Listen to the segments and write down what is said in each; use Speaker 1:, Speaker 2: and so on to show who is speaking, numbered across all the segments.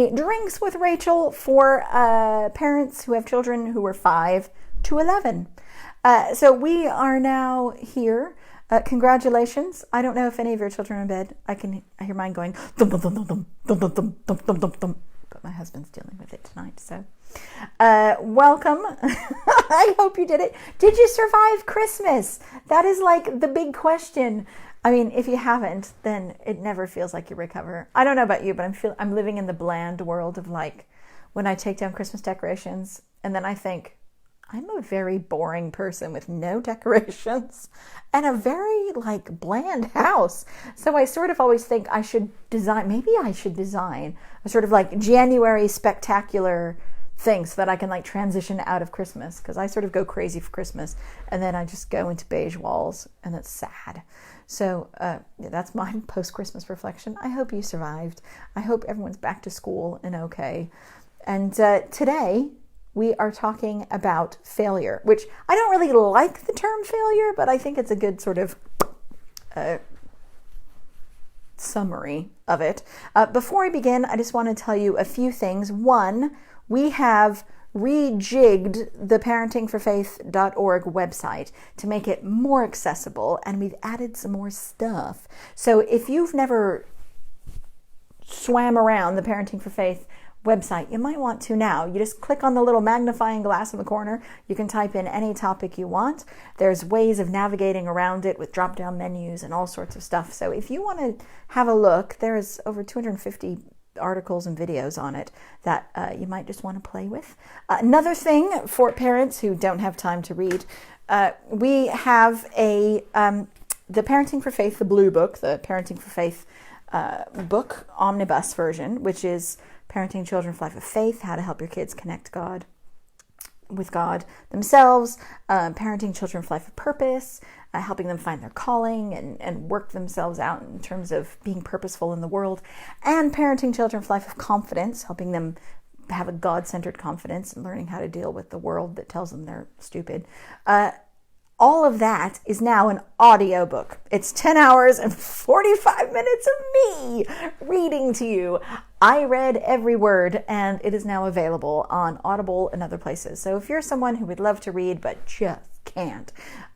Speaker 1: Drinks with Rachel for parents who have children who are 5 to 11. So we are now here. Congratulations. I don't know if any of your children are in bed. I hear mine going dum dum dum dum dum dum dum dum dum dum dum. But my husband's dealing with it tonight. So welcome. I hope you did it. Did you survive Christmas? That is like the big question. I mean, if you haven't, then it never feels like you recover. I don't know about you, but I'm living in the bland world of like when I take down Christmas decorations and then I think, I'm a very boring person with no decorations and a very like bland house. So I sort of always think I should design a sort of like January spectacular thing so that I can like transition out of Christmas, because I sort of go crazy for Christmas and then I just go into beige walls and it's sad. So that's my post-Christmas reflection. I hope you survived. I hope everyone's back to school and okay. And today we are talking about failure, which I don't really like the term failure, but I think it's a good sort of summary of it. Before I begin, I just want to tell you a few things. One, we have rejigged the parentingforfaith.org website to make it more accessible, and we've added some more stuff. So if you've never swam around the Parenting for Faith website, you might want to now. You just click on the little magnifying glass in the corner. You can type in any topic you want. There's ways of navigating around it with drop-down menus and all sorts of stuff. So if you want to have a look, there's over 250 articles and videos on it that you might just want to play with. Another thing for parents who don't have time to read, we have the Parenting for Faith, the blue book, the Parenting for Faith book omnibus version, which is Parenting Children for Life of Faith, How to Help Your Kids Connect with God themselves, Parenting Children for Life of Purpose, helping them find their calling and work themselves out in terms of being purposeful in the world, and Parenting Children for Life of Confidence, helping them have a God-centered confidence and learning how to deal with the world that tells them they're stupid. All of that is now an audiobook. It's 10 hours and 45 minutes of me reading to you. I read every word, and it is now available on Audible and other places. So if you're someone who would love to read but just can't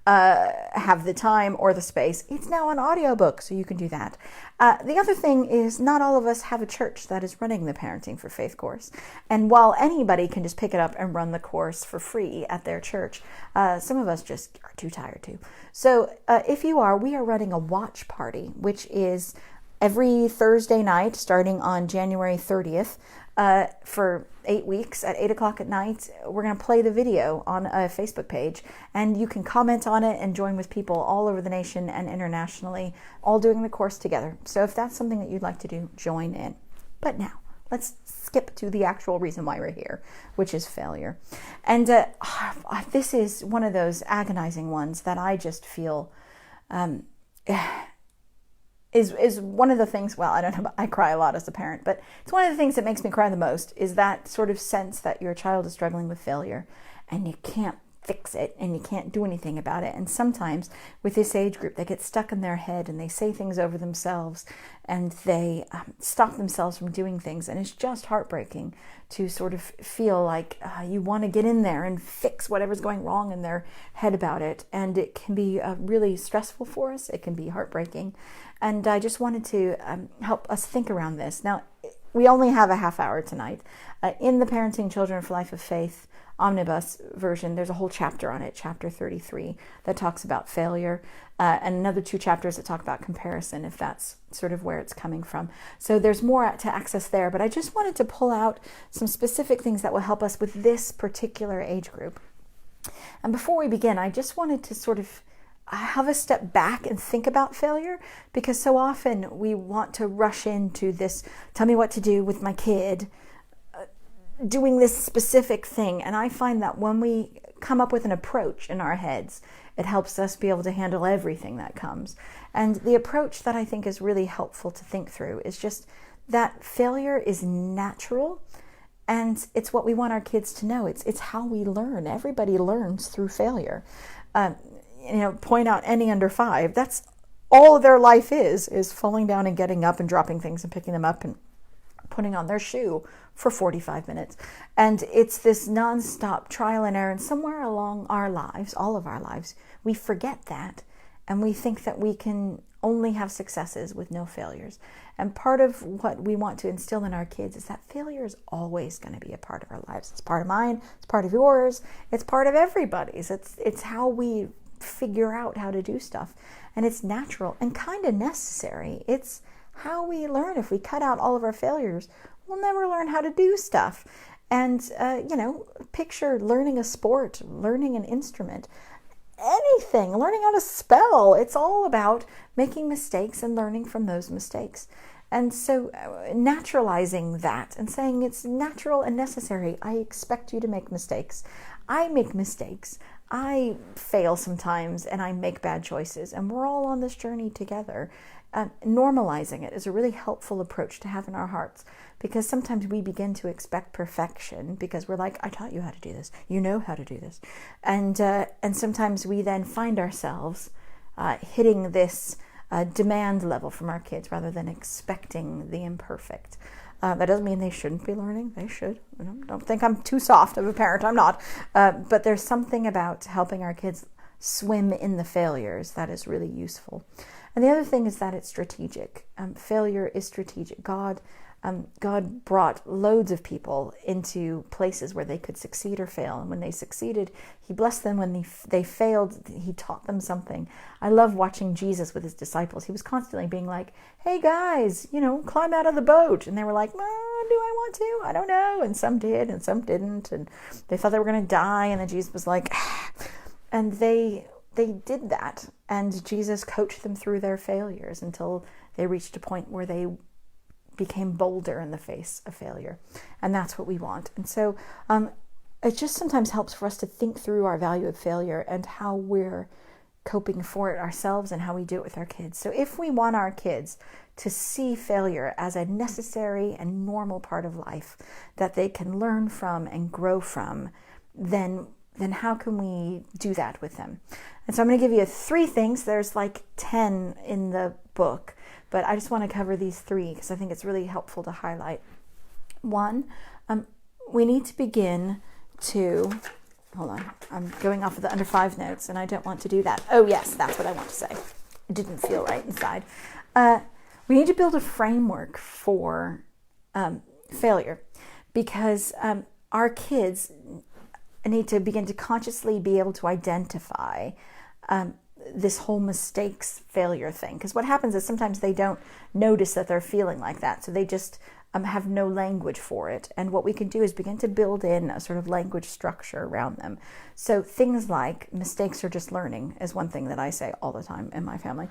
Speaker 1: have the time or the space, it's now an audiobook, so you can do that. The other thing is, not all of us have a church that is running the Parenting for Faith course. And while anybody can just pick it up and run the course for free at their church, some of us just are too tired to. So if you are, we are running a watch party, which is every Thursday night starting on January 30th for 8 weeks at 8 o'clock at night. We're going to play the video on a Facebook page, and you can comment on it and join with people all over the nation and internationally, all doing the course together. So if that's something that you'd like to do, join in. But now, let's skip to the actual reason why we're here, which is failure. And this is one of those agonizing ones that I just feel is one of the things, well, I don't know, I cry a lot as a parent, but it's one of the things that makes me cry the most is that sort of sense that your child is struggling with failure and you can't fix it and you can't do anything about it. And sometimes with this age group, they get stuck in their head and they say things over themselves and they stop themselves from doing things. And it's just heartbreaking to sort of feel like you want to get in there and fix whatever's going wrong in their head about it. And it can be really stressful for us. It can be heartbreaking. And I just wanted to help us think around this. Now, we only have a half hour tonight. In the Parenting Children for Life of Faith omnibus version, there's a whole chapter on it, chapter 33, that talks about failure, and another 2 chapters that talk about comparison, if that's sort of where it's coming from. So there's more to access there, but I just wanted to pull out some specific things that will help us with this particular age group. And before we begin, I just wanted to sort of have a step back and think about failure, because so often we want to rush into this, tell me what to do with my kid, doing this specific thing. And I find that when we come up with an approach in our heads, it helps us be able to handle everything that comes. And the approach that I think is really helpful to think through is just that failure is natural, and it's what we want our kids to know. It's how we learn. Everybody learns through failure. Point out any under 5. That's all their life is falling down and getting up and dropping things and picking them up and putting on their shoe for 45 minutes. And it's this nonstop trial and error. And somewhere along our lives, all of our lives, we forget that. And we think that we can only have successes with no failures. And part of what we want to instill in our kids is that failure is always going to be a part of our lives. It's part of mine, it's part of yours, it's part of everybody's. It's how we figure out how to do stuff. And it's natural and kind of necessary. It's how we learn. If we cut out all of our failures, we'll never learn how to do stuff. And, picture learning a sport, learning an instrument, anything, learning how to spell. It's all about making mistakes and learning from those mistakes. And so naturalizing that and saying it's natural and necessary. I expect you to make mistakes. I make mistakes. I fail sometimes and I make bad choices. And we're all on this journey together. Normalizing it is a really helpful approach to have in our hearts, because sometimes we begin to expect perfection because we're like, I taught you how to do this. You know how to do this. And sometimes we then find ourselves hitting this demand level from our kids rather than expecting the imperfect. That doesn't mean they shouldn't be learning. They should. Don't think I'm too soft of a parent. I'm not. But there's something about helping our kids swim in the failures that is really useful. And the other thing is that it's strategic. Failure is strategic. God brought loads of people into places where they could succeed or fail. And when they succeeded, he blessed them. When they failed, he taught them something. I love watching Jesus with his disciples. He was constantly being like, hey guys, climb out of the boat. And they were like, do I want to? I don't know. And some did and some didn't. And they thought they were going to die. And then Jesus was like, and they did that. And Jesus coached them through their failures until they reached a point where they became bolder in the face of failure. And that's what we want. And so it just sometimes helps for us to think through our value of failure and how we're coping for it ourselves and how we do it with our kids. So if we want our kids to see failure as a necessary and normal part of life that they can learn from and grow from, then how can we do that with them? And so I'm going to give you 3 things. There's like 10 in the book, but I just want to cover these 3 because I think it's really helpful to highlight. 1, we need to begin to, hold on, I'm going off of the under 5 notes and I don't want to do that. Oh yes, that's what I want to say. It didn't feel right inside. We need to build a framework for failure, because our kids need to begin to consciously be able to identify this whole mistakes failure thing. Because what happens is sometimes they don't notice that they're feeling like that. So they just have no language for it. And what we can do is begin to build in a sort of language structure around them. So things like mistakes are just learning is one thing that I say all the time in my family.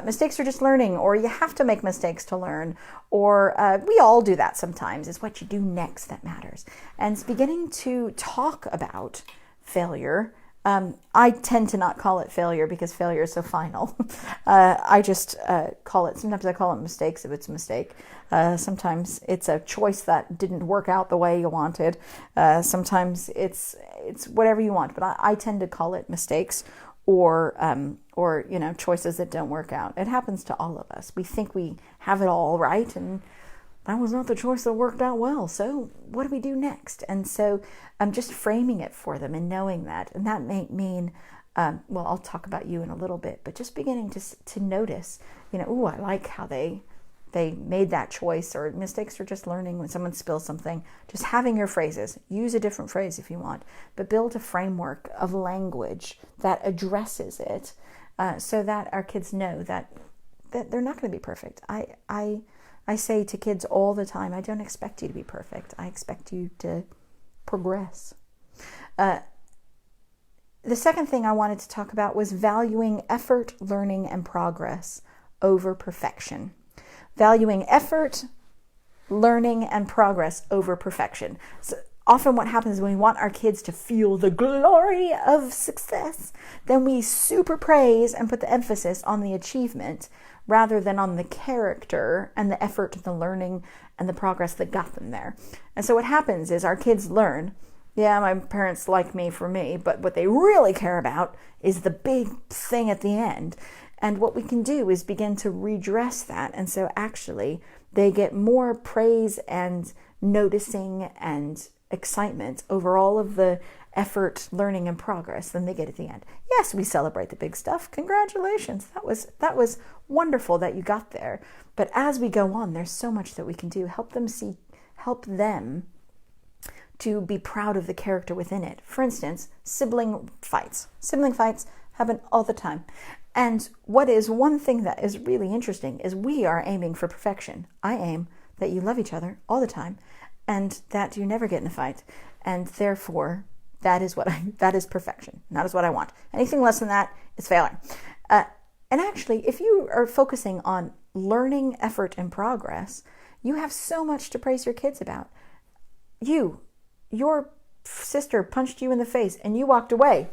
Speaker 1: Mistakes are just learning, or you have to make mistakes to learn, or we all do that sometimes. It's what you do next that matters. And it's beginning to talk about failure. I tend to not call it failure because failure is so final. I just call it, sometimes I call it mistakes if it's a mistake. Sometimes it's a choice that didn't work out the way you wanted. Sometimes it's whatever you want, but I tend to call it mistakes or choices that don't work out. It happens to all of us. We think we have it all right, and that was not the choice that worked out well. So what do we do next? And so I'm just framing it for them and knowing that. And that may mean, I'll talk about you in a little bit, but just beginning to notice, I like how they made that choice, or mistakes are just learning. When someone spills something, just having your phrases, use a different phrase if you want, but build a framework of language that addresses it, so that our kids know that they're not going to be perfect. I say to kids all the time, I don't expect you to be perfect. I expect you to progress. The second thing I wanted to talk about was valuing effort, learning, and progress over perfection. Valuing effort, learning, and progress over perfection. So often what happens is when we want our kids to feel the glory of success, then we super praise and put the emphasis on the achievement rather than on the character and the effort, the learning, and the progress that got them there. And so what happens is our kids learn, yeah, my parents like me for me, but what they really care about is the big thing at the end. And what we can do is begin to redress that. And so actually They get more praise and noticing and excitement over all of the effort, learning, and progress than they get at the end. Yes, we celebrate the big stuff. Congratulations. That was wonderful that you got there. But as we go on, there's so much that we can do. Help them to be proud of the character within it. For instance, sibling fights. Sibling fights happen all the time. And what is one thing that is really interesting is we are aiming for perfection. I aim that you love each other all the time and that you never get in a fight. And therefore, that is perfection. That is what I want. Anything less than that is failure. And actually, if you are focusing on learning, effort, and progress, you have so much to praise your kids about. Your sister punched you in the face and you walked away.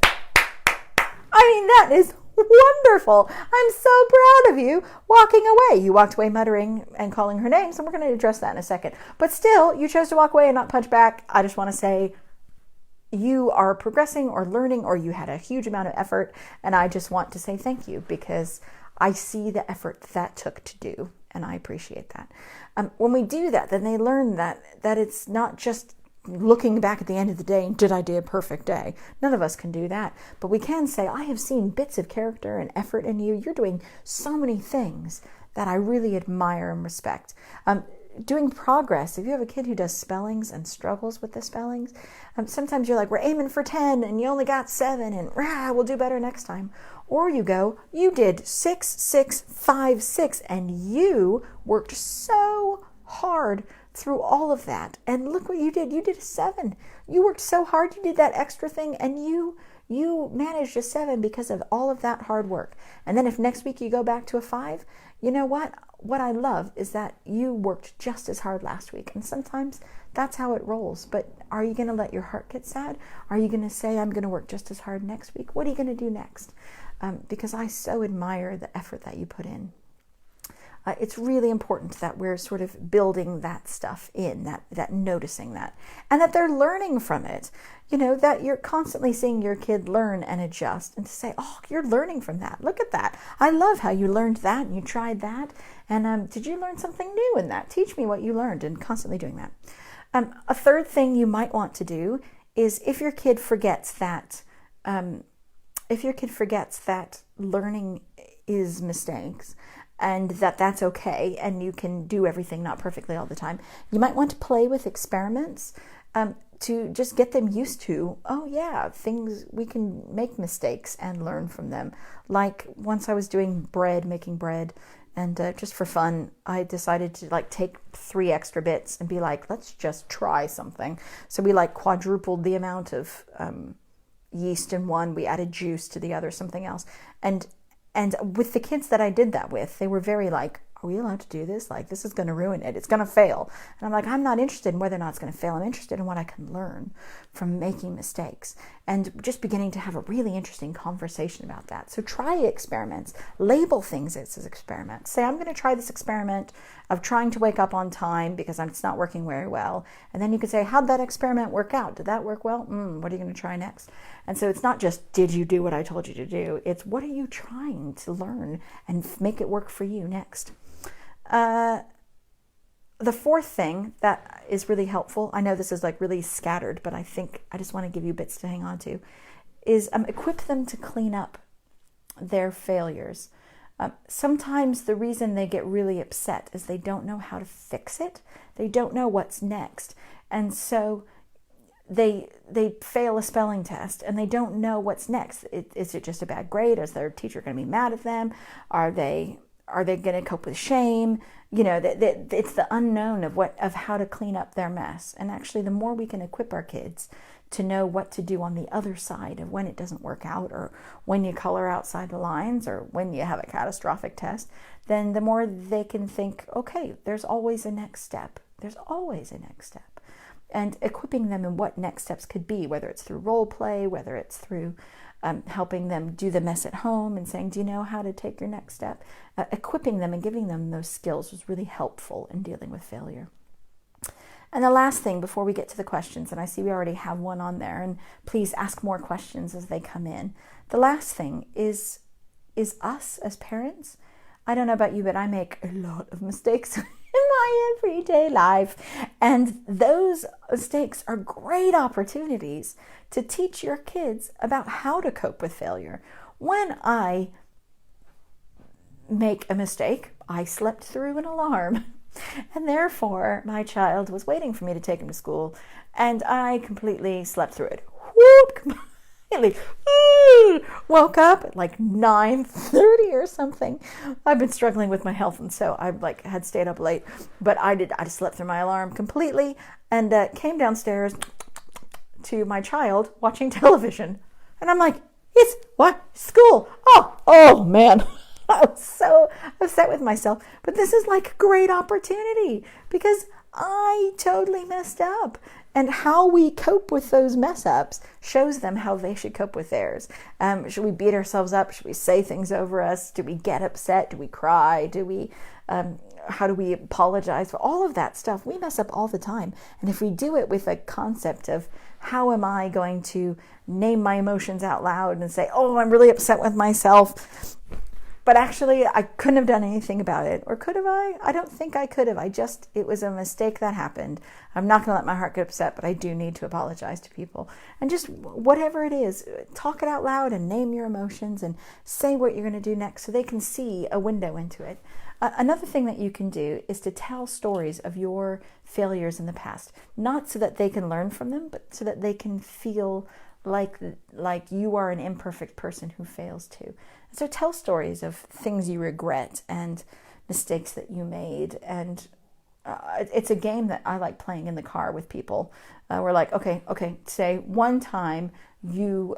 Speaker 1: I mean, that is wonderful. I'm so proud of you walking away. You walked away muttering and calling her names, and we're going to address that in a second. But still, you chose to walk away and not punch back. I just want to say you are progressing or learning, or you had a huge amount of effort, and I just want to say thank you because I see the effort that took to do, and I appreciate that. When we do that, then they learn that it's not just looking back at the end of the day and did I do a perfect day? None of us can do that. But we can say, I have seen bits of character and effort in you. You're doing so many things that I really admire and respect. Doing progress. If you have a kid who does spellings and struggles with the spellings, sometimes you're like, we're aiming for 10 and you only got 7 and we'll do better next time. Or you go, you did 6, 6, 5, 6, and you worked so hard through all of that. And look what you did. You did a 7. You worked so hard. You did that extra thing and you managed a 7 because of all of that hard work. And then if next week you go back to a 5, you know what? What I love is that you worked just as hard last week. And sometimes that's how it rolls. But are you going to let your heart get sad? Are you going to say, I'm going to work just as hard next week? What are you going to do next? Because I so admire the effort that you put in. It's really important that we're sort of building that stuff in, that noticing that, and that they're learning from it. That you're constantly seeing your kid learn and adjust, and to say, oh, you're learning from that. Look at that. I love how you learned that and you tried that. And did you learn something new in that? Teach me what you learned, and constantly doing that. A third thing you might want to do is if your kid forgets that learning is mistakes, and that's okay, and you can do everything not perfectly all the time. You might want to play with experiments to just get them used to, we can make mistakes and learn from them. Like once I was making bread, and just for fun, I decided to take 3 extra bits and be like, let's just try something. So we quadrupled the amount of yeast in one, we added juice to the other, something else. And with the kids that I did that with, they were very like, are we allowed to do this? This is going to ruin it. It's going to fail. And I'm like, I'm not interested in whether or not it's going to fail. I'm interested in what I can learn from making mistakes. And just beginning to have a really interesting conversation about that. So try experiments. Label things as experiments. Say, I'm going to try this experiment of trying to wake up on time because it's not working very well. And then you could say, how'd that experiment work out? Did that work well? What are you going to try next? And so it's not just, did you do what I told you to do? It's, what are you trying to learn and make it work for you next? The fourth thing that is really helpful, I know this is really scattered, but I think I just want to give you bits to hang on to, is equip them to clean up their failures. Sometimes the reason they get really upset is they don't know how to fix it. They don't know what's next. And so they fail a spelling test and they don't know what's next. Is it just a bad grade? Is their teacher going to be mad at them? Are they going to cope with shame? It's the unknown of how to clean up their mess. And actually, the more we can equip our kids to know what to do on the other side of when it doesn't work out, or when you color outside the lines, or when you have a catastrophic test, then the more they can think, okay, there's always a next step. There's always a next step. And equipping them in what next steps could be, whether it's through role play, whether it's through helping them do the mess at home and saying, do you know how to take your next step? Equipping them and giving them those skills was really helpful in dealing with failure. And the last thing before we get to the questions, and I see we already have one on there, and please ask more questions as they come in. The last thing is us as parents. I don't know about you, but I make a lot of mistakes in my everyday life. And those mistakes are great opportunities to teach your kids about how to cope with failure. When I make a mistake, I slept through an alarm. And therefore, my child was waiting for me to take him to school, and I completely slept through it. Whoop! Completely woke up at like 9:30 or something. I've been struggling with my health, and so I had stayed up late. But I just slept through my alarm completely, and came downstairs to my child watching television, and I'm like, "It's what? School? Oh man." I was so upset with myself. But this is like a great opportunity because I totally messed up. And how we cope with those mess ups shows them how they should cope with theirs. Should we beat ourselves up? Should we say things over us? Do we get upset? Do we cry? How do we apologize for all of that stuff? We mess up all the time. And if we do it with a concept of how am I going to name my emotions out loud and say, oh, I'm really upset with myself, but actually, I couldn't have done anything about it. Or could have I? I don't think I could have. It was a mistake that happened. I'm not going to let my heart get upset, but I do need to apologize to people. And just whatever it is, talk it out loud and name your emotions and say what you're going to do next so they can see a window into it. Another thing that you can do is to tell stories of your failures in the past, not so that they can learn from them, but so that they can feel like you are an imperfect person who fails too. So tell stories of things you regret and mistakes that you made. And it's a game that I like playing in the car with people. We're like, okay, say one time you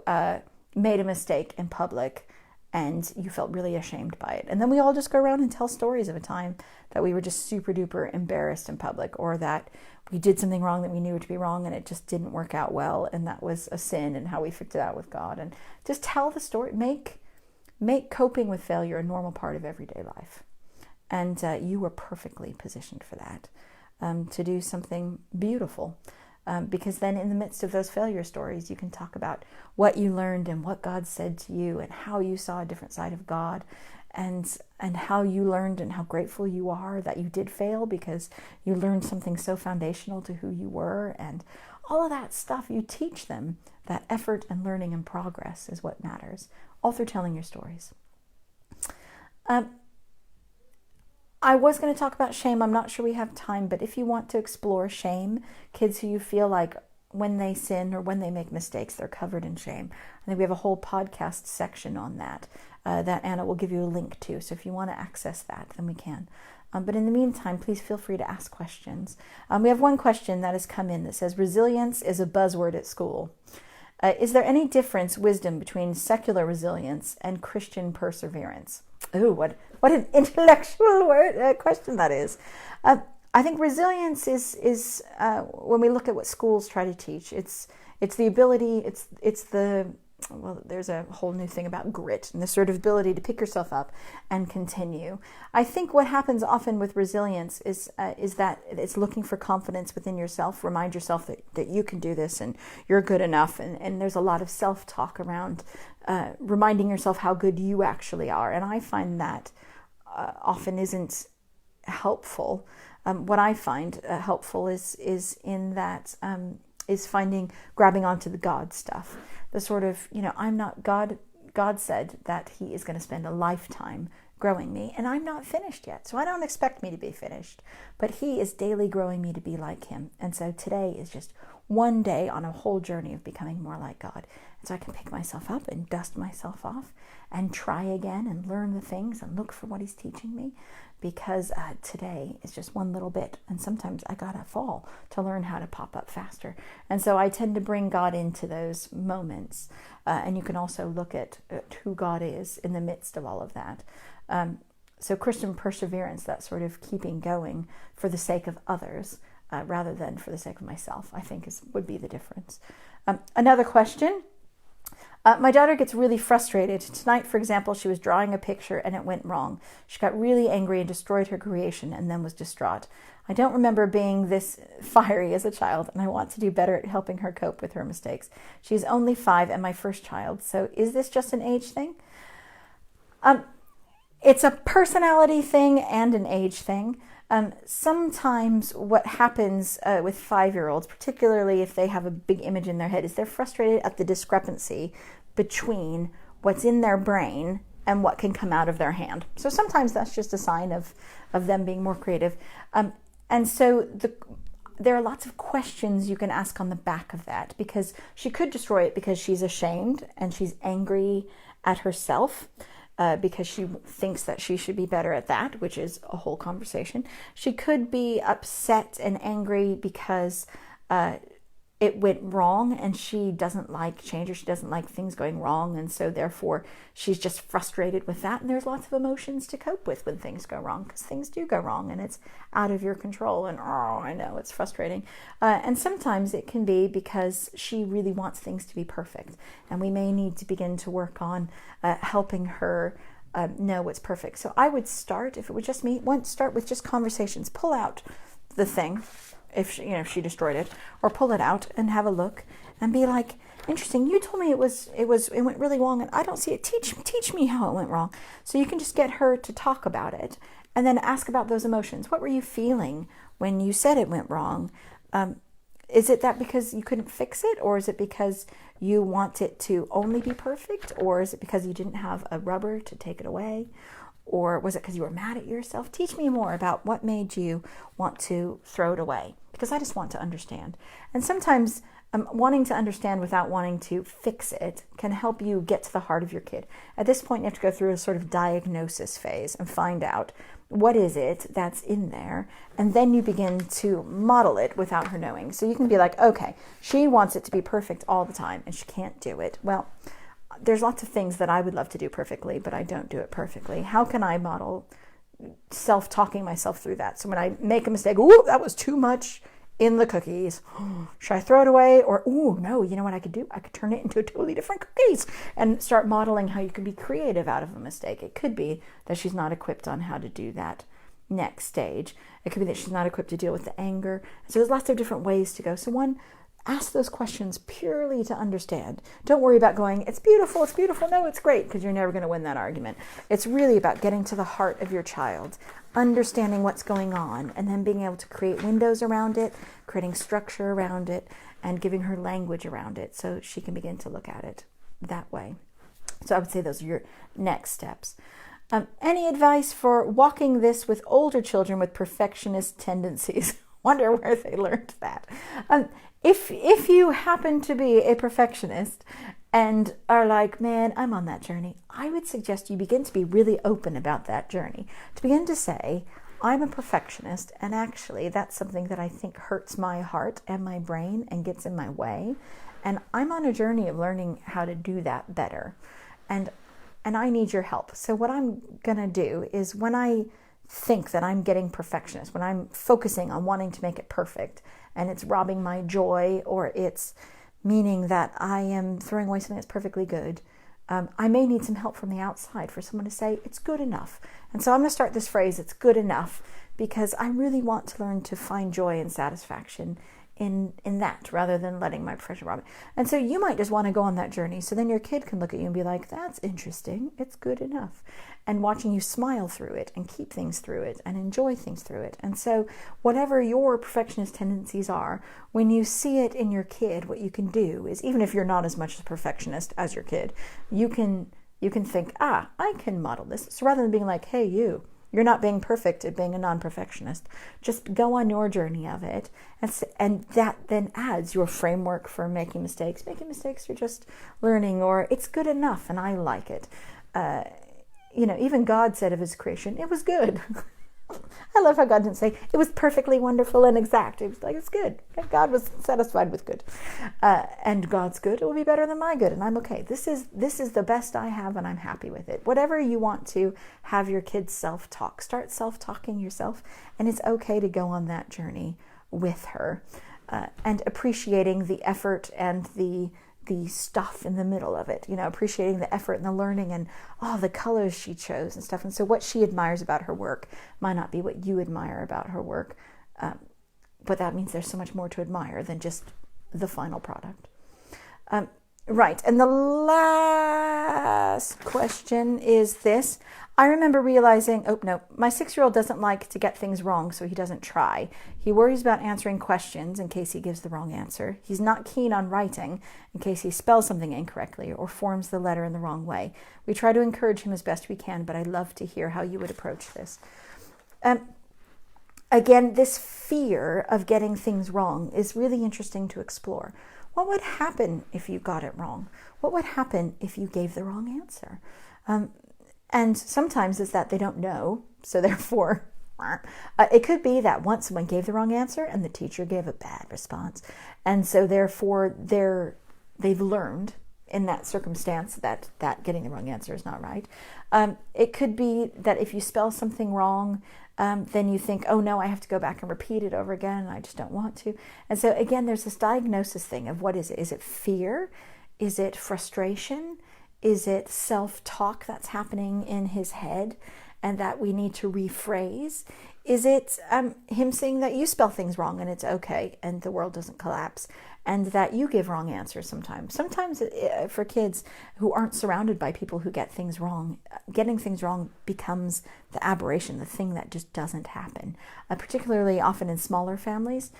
Speaker 1: made a mistake in public and you felt really ashamed by it. And then we all just go around and tell stories of a time that we were just super duper embarrassed in public, or that we did something wrong that we knew to be wrong and it just didn't work out well, and that was a sin, and how we fixed it out with God. And just tell the story. Make coping with failure a normal part of everyday life. And you are perfectly positioned for that, to do something beautiful. Because then in the midst of those failure stories, you can talk about what you learned and what God said to you and how you saw a different side of God, and how you learned and how grateful you are that you did fail because you learned something so foundational to who you were. And all of that stuff, you teach them that effort and learning and progress is what matters, all through telling your stories. I was going to talk about shame. I'm not sure we have time, but if you want to explore shame, kids who you feel like when they sin or when they make mistakes, they're covered in shame. I think we have a whole podcast section on that, that Anna will give you a link to. So if you want to access that, then we can. But in the meantime, please feel free to ask questions. We have one question that has come in that says, resilience is a buzzword at school. Is there any wisdom between secular resilience and Christian perseverance? Ooh, what an intellectual question that is. I think resilience is when we look at what schools try to teach, it's the ability, there's a whole new thing about grit and the sort of ability to pick yourself up and continue. I think what happens often with resilience is that it's looking for confidence within yourself. Remind yourself that you can do this and you're good enough. And there's a lot of self-talk around reminding yourself how good you actually are. And I find that often isn't helpful. What I find helpful is in that is grabbing onto the God stuff. The sort of, I'm not God. God said that he is going to spend a lifetime growing me, and I'm not finished yet. So I don't expect me to be finished, but he is daily growing me to be like him. And so today is just one day on a whole journey of becoming more like God. And so I can pick myself up and dust myself off and try again and learn the things and look for what he's teaching me, because today is just one little bit. And sometimes I gotta fall to learn how to pop up faster. And so I tend to bring God into those moments. And you can also look at who God is in the midst of all of that. So Christian perseverance, that sort of keeping going for the sake of others rather than for the sake of myself, I think would be the difference. Another question. My daughter gets really frustrated. Tonight, for example, she was drawing a picture and it went wrong. She got really angry and destroyed her creation and then was distraught. I don't remember being this fiery as a child, and I want to do better at helping her cope with her mistakes. She's only 5 and my first child, so is this just an age thing? It's a personality thing and an age thing. Sometimes what happens with 5-year-olds, particularly if they have a big image in their head, is they're frustrated at the discrepancy between what's in their brain and what can come out of their hand. So sometimes that's just a sign of them being more creative. And so there are lots of questions you can ask on the back of that, because she could destroy it because she's ashamed and she's angry at herself. Because she thinks that she should be better at that, which is a whole conversation. She could be upset and angry because it went wrong and she doesn't like change, or she doesn't like things going wrong, and so therefore she's just frustrated with that. And there's lots of emotions to cope with when things go wrong, because things do go wrong and it's out of your control, and I know it's frustrating. And sometimes it can be because she really wants things to be perfect, and we may need to begin to work on helping her know what's perfect. So I would start, if it was just me, start with just conversations. Pull out the thing, if she destroyed it, or pull it out and have a look and be like, interesting, you told me it went really wrong and I don't see it. Teach me how it went wrong. So you can just get her to talk about it and then ask about those emotions. What were you feeling when you said it went wrong? Is it that because you couldn't fix it, or is it because you want it to only be perfect, or is it because you didn't have a rubber to take it away? Or was it because you were mad at yourself? Teach me more about what made you want to throw it away, because I just want to understand. And sometimes wanting to understand without wanting to fix it can help you get to the heart of your kid. At this point, you have to go through a sort of diagnosis phase and find out what is it that's in there, and then you begin to model it without her knowing. So you can be like, okay, she wants it to be perfect all the time and she can't do it. Well, there's lots of things that I would love to do perfectly, but I don't do it perfectly. How can I model self-talking myself through that? So when I make a mistake, ooh, that was too much in the cookies. Should I throw it away? Or, ooh, no, you know what I could do? I could turn it into a totally different cookies, and start modeling how you can be creative out of a mistake. It could be that she's not equipped on how to do that next stage. It could be that she's not equipped to deal with the anger. So there's lots of different ways to go. So ask those questions purely to understand. Don't worry about going, it's beautiful, it's beautiful. No, it's great, because you're never going to win that argument. It's really about getting to the heart of your child, understanding what's going on, and then being able to create windows around it, creating structure around it, and giving her language around it so she can begin to look at it that way. So I would say those are your next steps. Any advice for walking this with older children with perfectionist tendencies? Wonder where they learned that. If you happen to be a perfectionist and are like, man, I'm on that journey, I would suggest you begin to be really open about that journey. To begin to say, I'm a perfectionist, and actually that's something that I think hurts my heart and my brain and gets in my way. And I'm on a journey of learning how to do that better. And I need your help. So what I'm going to do is, when I think that I'm getting perfectionist, when I'm focusing on wanting to make it perfect, and it's robbing my joy, or it's meaning that I am throwing away something that's perfectly good, I may need some help from the outside for someone to say, it's good enough. And so I'm going to start this phrase, it's good enough, because I really want to learn to find joy and satisfaction in that, rather than letting my profession rob it. And so you might just want to go on that journey, so then your kid can look at you and be like, that's interesting, it's good enough. And watching you smile through it and keep things through it and enjoy things through it. And so whatever your perfectionist tendencies are, when you see it in your kid, what you can do is, even if you're not as much a perfectionist as your kid, you can think, I can model this. So rather than being like, hey, you're not being perfect at being a non-perfectionist, just go on your journey of it. And that then adds your framework for making mistakes. Making mistakes are just learning, or it's good enough and I like it. Even God said of his creation, it was good. I love how God didn't say it was perfectly wonderful and exact. It was like, it's good. God was satisfied with good. And God's good, it will be better than my good, and I'm okay. This is the best I have, and I'm happy with it. Whatever you want to have your kids self-talk, start self-talking yourself, and it's okay to go on that journey with her, and appreciating the effort and the stuff in the middle of it, appreciating the effort and the learning and the colors she chose and stuff. And so what she admires about her work might not be what you admire about her work, but that means there's so much more to admire than just the final product. Right, and the last last question is this. I remember realizing, my 6-year-old doesn't like to get things wrong, so he doesn't try. He worries about answering questions in case he gives the wrong answer. He's not keen on writing in case he spells something incorrectly or forms the letter in the wrong way. We try to encourage him as best we can, but I'd love to hear how you would approach this. Again, this fear of getting things wrong is really interesting to explore. What would happen if you got it wrong? What would happen if you gave the wrong answer? And sometimes it's that they don't know, so therefore, it could be that once someone gave the wrong answer and the teacher gave a bad response, and so therefore they've learned in that circumstance that getting the wrong answer is not right. It could be that if you spell something wrong, then you think, oh no, I have to go back and repeat it over again, and I just don't want to. And so again, there's this diagnosis thing of what is it? Is it fear? Is it frustration? Is it self-talk that's happening in his head and that we need to rephrase? Is it him saying that you spell things wrong and it's okay and the world doesn't collapse, and that you give wrong answers sometimes? Sometimes for kids who aren't surrounded by people who get things wrong, getting things wrong becomes the aberration, the thing that just doesn't happen, particularly often in smaller families.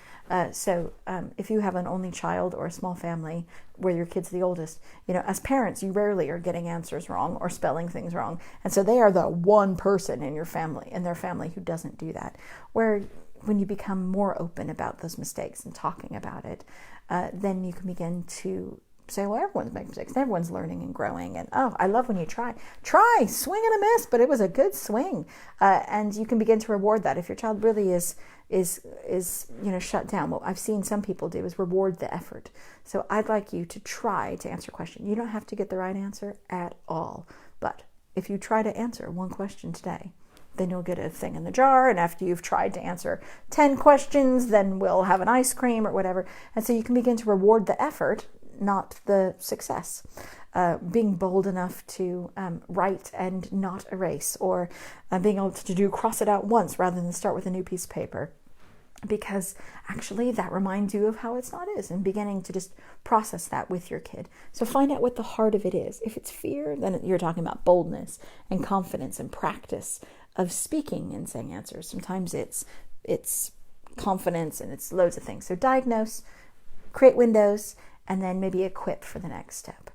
Speaker 1: So if you have an only child or a small family where your kid's the oldest, as parents, you rarely are getting answers wrong or spelling things wrong. And so they are the one person in their family who doesn't do that. Where when you become more open about those mistakes and talking about it, then you can begin to say, well, everyone's making mistakes, everyone's learning and growing, and oh, I love when you try, swing and a miss, but it was a good swing, and you can begin to reward that. If your child really is shut down, what I've seen some people do is reward the effort. So I'd like you to try to answer a question. You don't have to get the right answer at all, but if you try to answer one question today, then you'll get a thing in the jar, and after you've tried to answer 10 questions, then we'll have an ice cream or whatever. And so you can begin to reward the effort, not the success. Being bold enough to write and not erase, or being able to cross it out once rather than start with a new piece of paper. Because actually that reminds you of how it's not is, and beginning to just process that with your kid. So find out what the heart of it is. If it's fear, then you're talking about boldness and confidence and practice of speaking and saying answers. Sometimes it's confidence, and it's loads of things. So diagnose, create windows, and then maybe equip for the next step.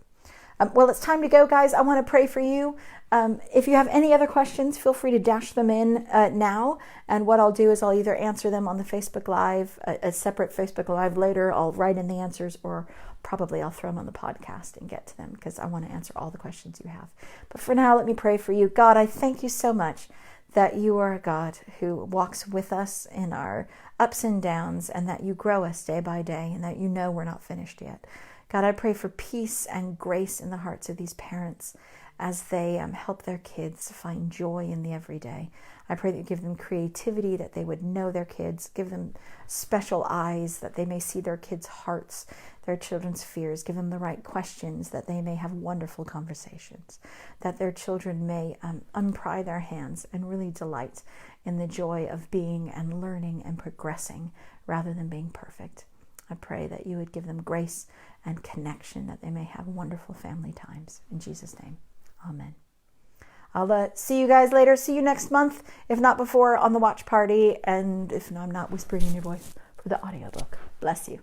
Speaker 1: Well, it's time to go, guys. I want to pray for you. If you have any other questions, feel free to dash them in now. And what I'll do is I'll either answer them on the Facebook Live, a separate Facebook Live later. I'll write in the answers, or probably I'll throw them on the podcast and get to them, because I want to answer all the questions you have. But for now, let me pray for you. God, I thank you so much that you are a God who walks with us in our ups and downs, and that you grow us day by day, and that you know we're not finished yet. God, I pray for peace and grace in the hearts of these parents as they help their kids find joy in the everyday. I pray that you give them creativity, that they would know their kids, give them special eyes, that they may see their kids' hearts, their children's fears, give them the right questions, that they may have wonderful conversations, that their children may unpry their hands and really delight in the joy of being and learning and progressing rather than being perfect. I pray that you would give them grace and connection, that they may have wonderful family times. In Jesus' name, amen. I'll see you guys later. See you next month, if not before, on the watch party, and if I'm not whispering in your voice, for the audiobook. Bless you.